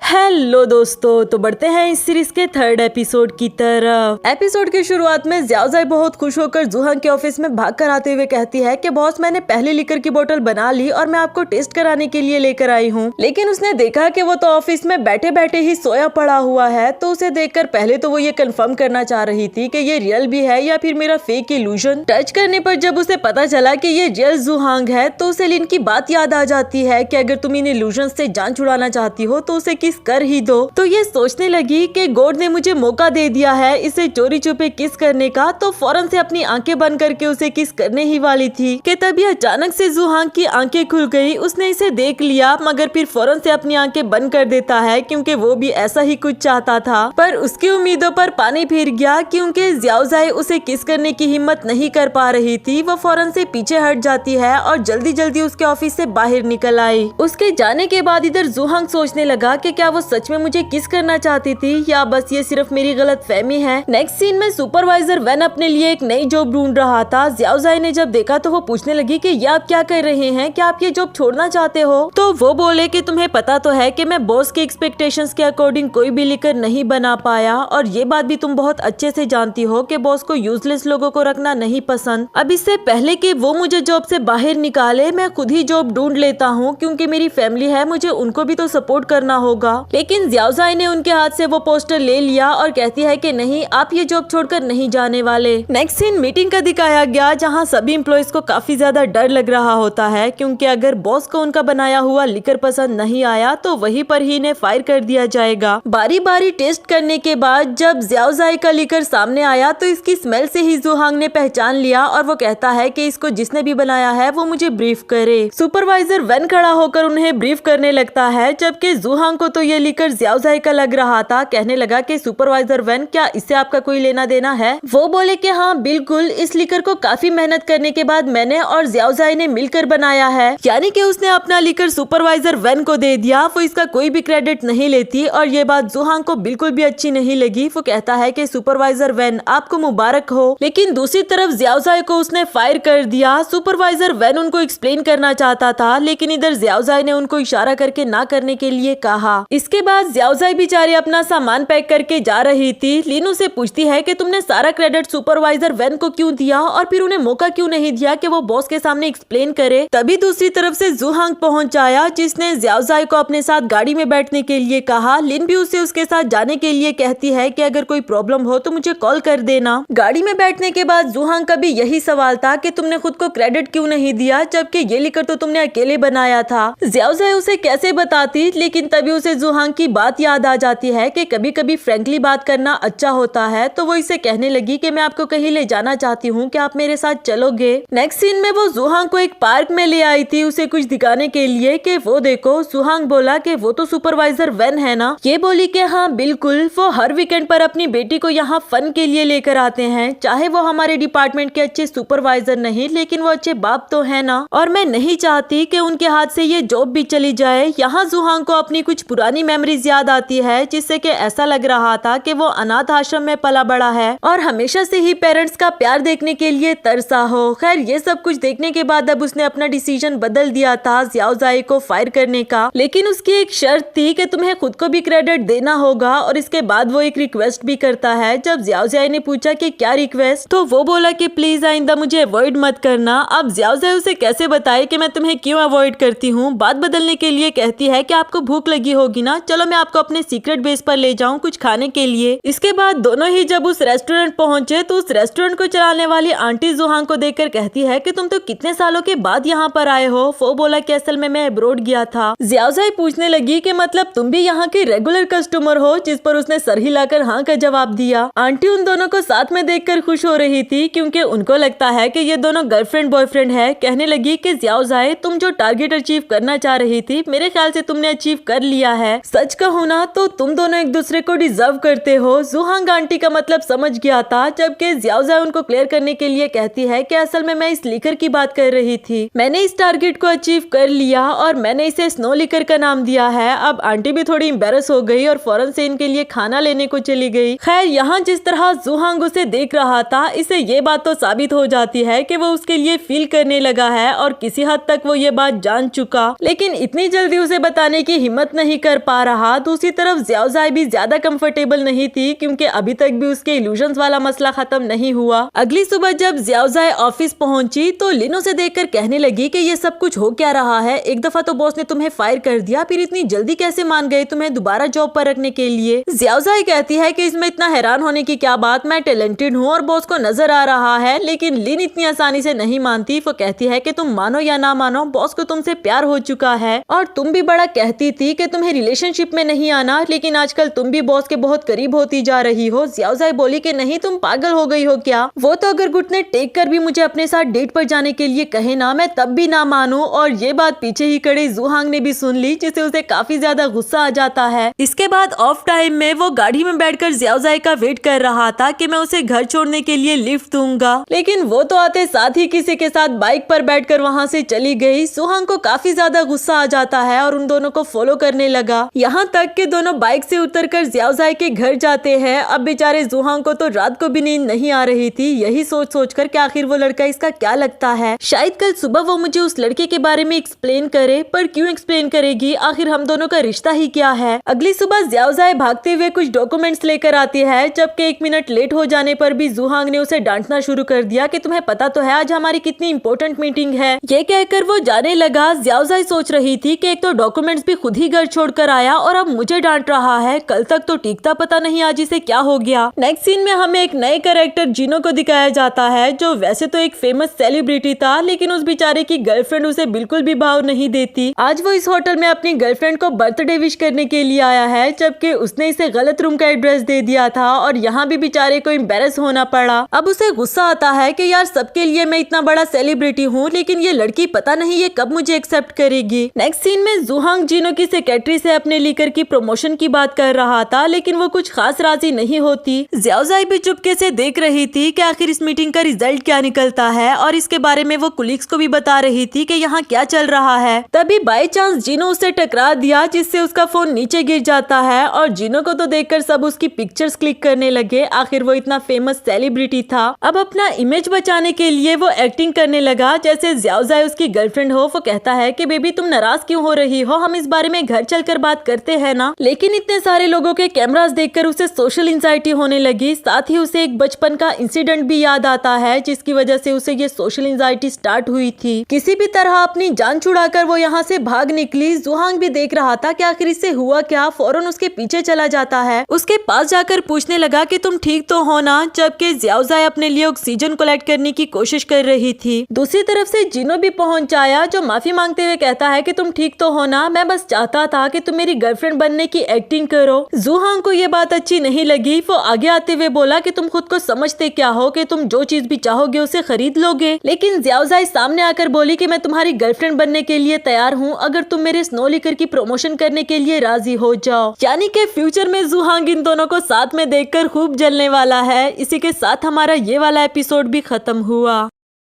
Hello दोस्तों, तो बढ़ते हैं इस सीरीज के थर्ड एपिसोड की तरफ। एपिसोड की शुरुआत में ज़्याओज़ाई बहुत खुश होकर जुहांग के ऑफिस में भागकर आते हुए कहती है कि बॉस, मैंने पहली लिकर की बोतल बना ली और मैं आपको टेस्ट कराने के लिए लेकर आई हूँ। लेकिन उसने देखा कि वो तो ऑफिस में बैठे बैठे ही सोया पड़ा हुआ है, तो उसे देखकर पहले तो वो ये कंफर्म करना चाह रही थी कि ये रियल भी है या फिर मेरा फेक इल्यूजन। टच करने पर जब उसे पता चला कि ये रियल जुहांग है, तो उसे लिन की बात याद आ जाती है कि अगर तुम इन इल्यूजन से जान छुड़ाना चाहती हो तो उसे किस कर ही दो। तो ये सोचने लगी कि गॉड ने मुझे मौका दे दिया है इसे चोरी छुपे किस करने का, तो फौरन से अपनी आंखें बंद करके उसे किस करने ही वाली थी कि तभी अचानक से जुहांग की आंखें खुल गई। उसने इसे देख लिया मगर फिर फौरन से अपनी आंखें बंद कर देता है क्योंकि वो भी ऐसा ही कुछ चाहता था, पर उसकी उम्मीदों पर पानी फिर गया क्योंकि ज़्याओज़ाई उसे किस करने की हिम्मत नहीं कर पा रही थी। वो फौरन से पीछे हट जाती है और जल्दी जल्दी उसके ऑफिस से बाहर निकल आई। उसके जाने के बाद इधर जुहांग सोचने लगा कि क्या वो सच में मुझे किस करना चाहती थी या बस ये सिर्फ मेरी गलत फहमी है। नेक्स्ट सीन में सुपरवाइजर वेन अपने लिए एक नई जॉब ढूंढ रहा था। ज़्याओज़ाई ने जब देखा तो वो पूछने लगी कि ये आप क्या कर रहे हैं, क्या आप ये जॉब छोड़ना चाहते हो? तो वो बोले कि तुम्हें पता तो है कि मैं बॉस के एक्सपेक्टेशंस के अकॉर्डिंग कोई भी लिकर नहीं बना पाया, और ये बात भी तुम बहुत अच्छे से जानती हो कि बॉस को यूजलेस लोगों को रखना नहीं पसंद। अब इससे पहले कि वो मुझे जॉब से बाहर निकाले, मैं खुद ही जॉब ढूंढ लेता हूँ क्योंकि मेरी फैमिली है, मुझे उनको भी तो सपोर्ट करना होगा। लेकिन ज़्याओज़ाई ने उनके हाथ से वो पोस्टर ले लिया और कहती है कि नहीं, आप ये जॉब छोड़कर नहीं जाने वाले। नेक्स्ट सीन मीटिंग का दिखाया गया जहां सभी एम्प्लॉइज को काफी ज्यादा डर लग रहा होता है क्योंकि अगर बॉस को उनका बनाया हुआ लिकर पसंद नहीं आया तो वहीं पर ही इन्हें फायर कर दिया जाएगा। बारी बारी टेस्ट करने के बाद जब ज़्याओज़ाई का लिकर सामने आया तो इसकी स्मेल से ही जुहांग ने पहचान लिया और वो कहता है कि इसको जिसने भी बनाया है वो मुझे ब्रीफ करे। सुपरवाइजर वेन खड़ा होकर उन्हें ब्रीफ करने लगता है, जबकि जुहांग को तो ये लिकर ज़्याओज़ाई का लग रहा था। कहने लगा कि सुपरवाइजर वेन, क्या इससे आपका कोई लेना देना है? वो बोले कि हाँ बिल्कुल, इस लिकर को काफी मेहनत करने के बाद मैंने और ज़्याओज़ाई ने मिलकर बनाया है। यानी कि उसने अपना लिकर सुपरवाइजर वेन को दे दिया। वो इसका कोई भी क्रेडिट नहीं लेती और ये बात जुहांग को बिल्कुल भी अच्छी नहीं लगी। वो कहता है कि सुपरवाइजर वेन, आपको मुबारक हो। लेकिन दूसरी तरफ ज़्याओज़ाई को उसने फायर कर दिया। सुपरवाइजर वेन उनको एक्सप्लेन करना चाहता था, लेकिन इधर ज़्याओज़ाई ने उनको इशारा करके ना करने के लिए कहा। इसके बाद ज़्याओज़ाई बेचारी अपना सामान पैक करके जा रही थी। लीन उसे पूछती है कि तुमने सारा क्रेडिट सुपरवाइजर वेन को क्यों दिया और फिर उन्हें मौका क्यों नहीं दिया कि वो बॉस के सामने एक्सप्लेन करे। तभी दूसरी तरफ से जुहांग पहुंच आया जिसने ज़्याओज़ाई को अपने साथ गाड़ी में बैठने के लिए कहा। लिन भी उसे उसके साथ जाने के लिए कहती है कि अगर कोई प्रॉब्लम हो तो मुझे कॉल कर देना। गाड़ी में बैठने के बाद जुहांग का भी यही सवाल था कि तुमने खुद को क्रेडिट क्यों नहीं दिया, जबकि ये लिकर तो तुमने अकेले बनाया था। ज़्याओज़ाई उसे कैसे बताती, लेकिन तभी उसे जुहांग की बात याद आ जाती है कि कभी कभी फ्रैंकली बात करना अच्छा होता है। तो वो इसे कहने लगी कि मैं आपको कहीं ले जाना चाहती हूँ, क्या आप मेरे साथ चलोगे? नेक्स्ट सीन में वो जुहांग को एक पार्क में ले आई थी उसे कुछ दिखाने के लिए कि वो देखो। जुहांग बोला कि वो तो सुपरवाइजर वेन है ना? ये बोली कि हाँ बिल्कुल, वो हर वीकेंड पर अपनी बेटी को यहाँ फन के लिए लेकर आते हैं। चाहे वो हमारे डिपार्टमेंट के अच्छे सुपरवाइजर नहीं, लेकिन वो अच्छे बाप तो है ना, और मैं नहीं चाहती कि उनके हाथ से ये जॉब भी चली जाए। यहाँ जुहांग को अपनी कुछ पुरानी मेमोरीज याद आती है जिससे कि ऐसा लग रहा था कि वो अनाथ आश्रम में पला बड़ा है और हमेशा से ही पेरेंट्स का प्यार देखने के लिए तरसा हो। खैर ये सब कुछ देखने के बाद अब उसने अपना डिसीजन बदल दिया था ज़्याओज़ाई को फायर करने का, लेकिन उसकी एक शर्त थी कि तुम्हें खुद को भी क्रेडिट देना होगा। और इसके बाद वो एक रिक्वेस्ट भी करता है। जब ज़्याओज़ाई ने पूछा कि क्या रिक्वेस्ट, तो वो बोला कि प्लीज आइंदा मुझे अवॉइड मत करना। अब ज़्याओज़ाई उसे कैसे बताए कि मैं तुम्हें क्यों अवॉइड करती हूँ। बात बदलने के लिए कहती है कि आपको भूख लगी होगी ना, चलो मैं आपको अपने सीक्रेट बेस पर ले जाऊं कुछ खाने के लिए। इसके बाद दोनों ही जब उस रेस्टोरेंट पहुंचे तो उस रेस्टोरेंट को चलाने वाली आंटी जुहांग को देखकर कहती है कि तुम तो कितने सालों के बाद यहाँ पर आए हो। वो बोला कि असल में मैं अब्रॉड गया था। ज़्याओज़ाई पूछने लगी कि मतलब तुम भी यहाँ के रेगुलर कस्टमर हो, जिस पर उसने सर हिलाकर हाँ का जवाब दिया। आंटी उन दोनों को साथ में देखकर खुश हो रही थी क्योंकि उनको लगता है कि ये दोनों गर्लफ्रेंड बॉयफ्रेंड है। कहने लगी कि ज़्याओज़ाई, तुम जो टारगेट अचीव करना चाह रही थी मेरे ख्याल से तुमने अचीव कर लिया है। सच कहूँ ना तो तुम दोनों एक दूसरे को डिजर्व करते हो। जुहांग आंटी का मतलब समझ गया था, जबकि ज़्याओज़ाई उनको क्लियर करने के लिए कहती है कि असल में मैं इस लिकर की बात कर रही थी। मैंने इस टारगेट को अचीव कर लिया और मैंने इसे स्नो लिकर का नाम दिया है। अब आंटी भी थोड़ी एम्बेरस हो गई और फौरन से इनके लिए खाना लेने को चली गई। खैर यहाँ जिस तरह जुहांग उसे देख रहा था, इसे ये बात तो साबित हो जाती है कि वो उसके लिए फील करने लगा है और किसी हद तक वो ये बात जान चुका, लेकिन इतनी जल्दी उसे बताने की हिम्मत नहीं कर कर पा रहा। दूसरी तरफ ज़ियाओज़ाई भी ज्यादा कंफर्टेबल नहीं थी क्योंकि अभी तक भी उसके इल्यूजन्स वाला मसला खत्म नहीं हुआ। अगली सुबह जब ज़ियाओज़ाई ऑफिस पहुंची तो लिन उसे देखकर कहने लगी कि ये सब कुछ हो क्या रहा है। एक दफा तो बॉस ने तुम्हें फायर कर दिया, फिर इतनी जल्दी कैसे मान गए तुम्हें दोबारा जॉब पर रखने के लिए। ज़ियाओज़ाई कहती है कि इसमें इतना हैरान होने की क्या बात, मैं टैलेंटेड हूँ और बॉस को नजर आ रहा है। लेकिन लिन इतनी आसानी से नहीं मानती। वो कहती है कि तुम मानो या ना मानो बॉस को तुमसे प्यार हो चुका है और तुम भी बड़ा कहती थी कि तुम्हें रिलेशनशिप में नहीं आना, लेकिन आजकल तुम भी बॉस के बहुत करीब होती जा रही हो। ज़ियाओज़ाई बोली कि नहीं, तुम पागल हो गई हो क्या? वो तो अगर घुटने टेक कर भी मुझे अपने साथ डेट पर जाने के लिए कहे ना, मैं तब भी ना मानूं। और ये बात पीछे ही खड़े जुहांग ने भी सुन ली, जिससे उसे काफी ज्यादा गुस्सा आ जाता है। इसके बाद ऑफ टाइम में वो गाड़ी में बैठकर ज़ियाओज़ाई का वेट कर रहा था कि मैं उसे घर छोड़ने के लिए लिफ्ट दूंगा, लेकिन वो तो आते साथ ही किसी के साथ बाइक पर बैठकर वहाँ से चली गई। जुहांग को काफी ज्यादा गुस्सा आ जाता है और उन दोनों को फॉलो करने लगा, यहाँ तक कि दोनों बाइक से उतरकर ज़ियाओज़ाई के घर जाते हैं। अब बेचारे जुहांग को तो रात को भी नींद नहीं आ रही थी, यही सोच सोचकर कि आखिर वो लड़का इसका क्या लगता है। शायद कल सुबह वो मुझे उस लड़के के बारे में एक्सप्लेन करे, पर क्यों एक्सप्लेन करेगी? आखिर हम दोनों का रिश्ता ही क्या है? अगली सुबह ज़ियाओज़ाई भागते हुए कुछ डॉक्यूमेंट्स लेकर आती है, जबकि 1 मिनट लेट हो जाने पर भी जुहांग ने उसे डांटना शुरू कर दिया कि तुम्हें पता तो है आज हमारी कितनी इंपॉर्टेंट मीटिंग है। ये कहकर वो जाने लगा। ज़ियाओज़ाई सोच रही थी कि एक तो डॉक्यूमेंट्स भी खुद ही घर छोड़कर आया और अब मुझे डांट रहा है। कल तक तो टीकता, पता नहीं आज इसे क्या हो गया। नेक्स्ट सीन में हमें एक नए कैरेक्टर जिनो को दिखाया जाता है, जो वैसे तो एक फेमस सेलिब्रिटी था, लेकिन उस बेचारे की गर्लफ्रेंड उसे बिल्कुल भी भाव नहीं देती। आज वो इस होटल में अपनी गर्लफ्रेंड को बर्थडे विश करने के लिए आया है, जबकि उसने इसे गलत रूम का एड्रेस दे दिया था और यहाँ भी बेचारे को एम्बैरेस होना पड़ा। अब उसे गुस्सा आता है कि यार सबके लिए मैं इतना बड़ा सेलिब्रिटी हूँ, लेकिन ये लड़की पता नहीं ये कब मुझे एक्सेप्ट करेगी। नेक्स्ट सीन में जुहांग जिनो की सेक्रेटरी से अपने लीकर की प्रमोशन की बात कर रहा था, लेकिन वो कुछ खास राजी नहीं होती। ज़ियाओज़ाई भी चुपके से देख रही थी कि आखिर इस मीटिंग का रिजल्ट क्या निकलता है और इसके बारे में वो कुलीग्स को भी बता रही थी कि यहाँ क्या चल रहा है। तभी बाय चांस जिनो उससे टकरा दिया, जिससे उसका फोन नीचे गिर जाता है और जिनो को तो देखकर सब उसकी पिक्चर्स क्लिक करने लगे। आखिर वो इतना फेमस सेलिब्रिटी था। अब अपना इमेज बचाने के लिए वो एक्टिंग करने लगा जैसे ज़ियाओज़ाई उसकी गर्लफ्रेंड हो। वो कहता है कि बेबी तुम नाराज क्यों हो रही हो, हम इस बारे में घर चलकर बात करते हैं ना। लेकिन इतने सारे लोगों के कैमरास देखकर उसे सोशल एंजाइटी होने लगी। साथ ही उसे एक बचपन का इंसिडेंट भी याद आता है, जिसकी वजह से उसे ये सोशल एंजाइटी स्टार्ट हुई थी। किसी भी तरह अपनी जान छुड़ाकर वो यहाँ से भाग निकली। जुहांग भी देख रहा था कि आखिर इससे हुआ क्या, फौरन उसके पीछे चला जाता है। उसके पास जाकर पूछने लगा कि तुम ठीक तो हो ना, जबकि ज़ियाओज़ाई अपने लिए ऑक्सीजन कलेक्ट करने की कोशिश कर रही थी। दूसरी तरफ से जिनो भी पहुंच आया, जो माफी मांगते हुए कहता है कि तुम ठीक तो हो ना, मैं बस चाहता था कि तुम मेरी गर्लफ्रेंड बनने की एक्टिंग करो। जुहांग को ये बात अच्छी नहीं लगी। वो आगे आते हुए बोला कि तुम खुद को समझते क्या हो कि तुम जो चीज भी चाहोगे उसे खरीद लोगे। लेकिन ज़ियाओज़ाई सामने आकर बोली कि मैं तुम्हारी गर्लफ्रेंड बनने के लिए तैयार हूँ, अगर तुम मेरे स्नो लिकर की प्रमोशन करने के लिए राजी हो जाओ। यानी कि फ्यूचर में जुहांग इन दोनों को साथ में देखकर खूब जलने वाला है। इसी के साथ हमारा ये वाला एपिसोड भी खत्म हुआ।